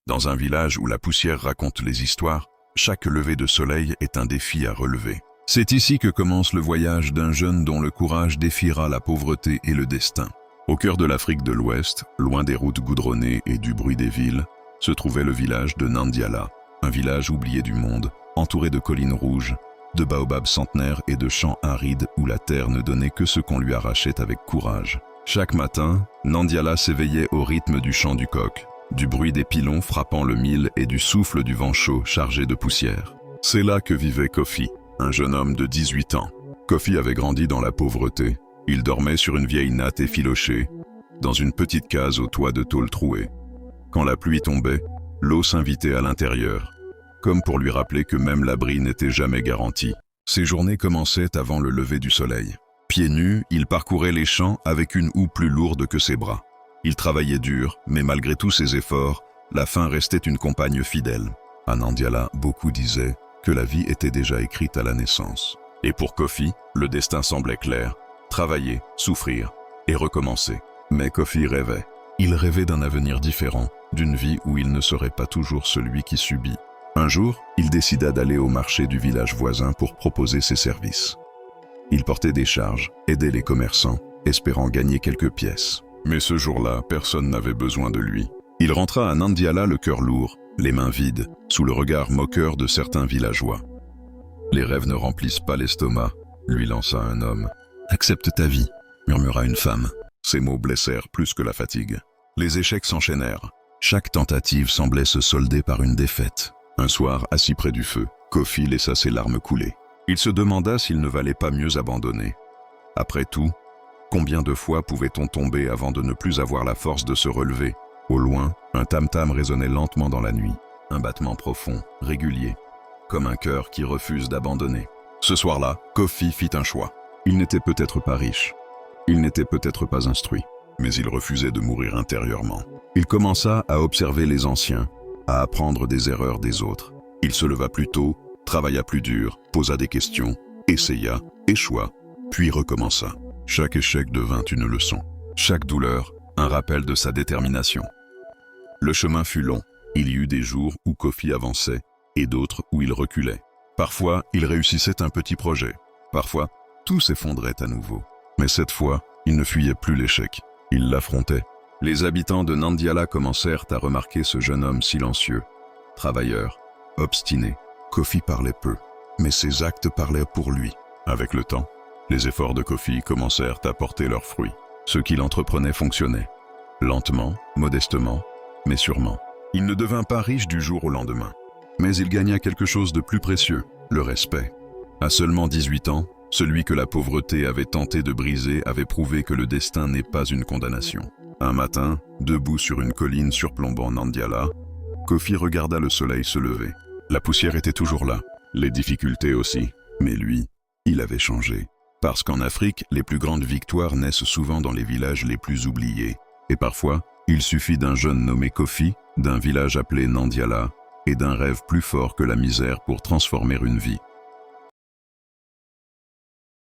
Dans un village où la poussière raconte les histoires, chaque lever de soleil est un défi à relever. C'est ici que commence le voyage d'un jeune dont le courage défiera la pauvreté et le destin. Au cœur de l'Afrique de l'Ouest, loin des routes goudronnées et du bruit des villes, se trouvait le village de Nandiala, un village oublié du monde, entouré de collines rouges, de baobabs centenaires et de champs arides où la terre ne donnait que ce qu'on lui arrachait avec courage. Chaque matin, Nandiala s'éveillait au rythme du chant du coq, du bruit des pilons frappant le mil et du souffle du vent chaud chargé de poussière. C'est là que vivait Kofi, un jeune homme de 18 ans. Kofi avait grandi dans la pauvreté. Il dormait sur une vieille natte effilochée, dans une petite case au toit de tôle trouée. Quand la pluie tombait, l'eau s'invitait à l'intérieur, comme pour lui rappeler que même l'abri n'était jamais garanti. Ses journées commençaient avant le lever du soleil. Pieds nus, il parcourait les champs avec une houe plus lourde que ses bras. Il travaillait dur, mais malgré tous ses efforts, la faim restait une compagne fidèle. À Nandiala, beaucoup disaient que la vie était déjà écrite à la naissance. Et pour Kofi, le destin semblait clair. Travailler, souffrir et recommencer. Mais Kofi rêvait. Il rêvait d'un avenir différent, d'une vie où il ne serait pas toujours celui qui subit. Un jour, il décida d'aller au marché du village voisin pour proposer ses services. Il portait des charges, aidait les commerçants, espérant gagner quelques pièces. Mais ce jour-là, personne n'avait besoin de lui. Il rentra à Nandiala le cœur lourd, les mains vides, sous le regard moqueur de certains villageois. Les rêves ne remplissent pas l'estomac, lui lança un homme. « Accepte ta vie », murmura une femme. Ces mots blessèrent plus que la fatigue. Les échecs s'enchaînèrent. Chaque tentative semblait se solder par une défaite. Un soir, assis près du feu, Kofi laissa ses larmes couler. Il se demanda s'il ne valait pas mieux abandonner. Après tout, combien de fois pouvait-on tomber avant de ne plus avoir la force de se relever? Au loin, un tam-tam résonnait lentement dans la nuit. Un battement profond, régulier, comme un cœur qui refuse d'abandonner. Ce soir-là, Kofi fit un choix. Il n'était peut-être pas riche, il n'était peut-être pas instruit, mais il refusait de mourir intérieurement. Il commença à observer les anciens, à apprendre des erreurs des autres. Il se leva plus tôt, travailla plus dur, posa des questions, essaya, échoua, puis recommença. Chaque échec devint une leçon, chaque douleur, un rappel de sa détermination. Le chemin fut long, il y eut des jours où Kofi avançait et d'autres où il reculait. Parfois, il réussissait un petit projet, parfois, tout s'effondrait à nouveau. Mais cette fois, il ne fuyait plus l'échec, il l'affrontait. Les habitants de Nandiala commencèrent à remarquer ce jeune homme silencieux, travailleur, obstiné. Kofi parlait peu, mais ses actes parlaient pour lui. Avec le temps, les efforts de Kofi commencèrent à porter leurs fruits. Ce qu'il entreprenait fonctionnait. Lentement, modestement, mais sûrement. Il ne devint pas riche du jour au lendemain. Mais il gagna quelque chose de plus précieux, le respect. À seulement 18 ans, celui que la pauvreté avait tenté de briser avait prouvé que le destin n'est pas une condamnation. Un matin, debout sur une colline surplombant Nandiala, Kofi regarda le soleil se lever. La poussière était toujours là, les difficultés aussi. Mais lui, il avait changé. Parce qu'en Afrique, les plus grandes victoires naissent souvent dans les villages les plus oubliés. Et parfois, il suffit d'un jeune nommé Kofi, d'un village appelé Nandiala, et d'un rêve plus fort que la misère pour transformer une vie.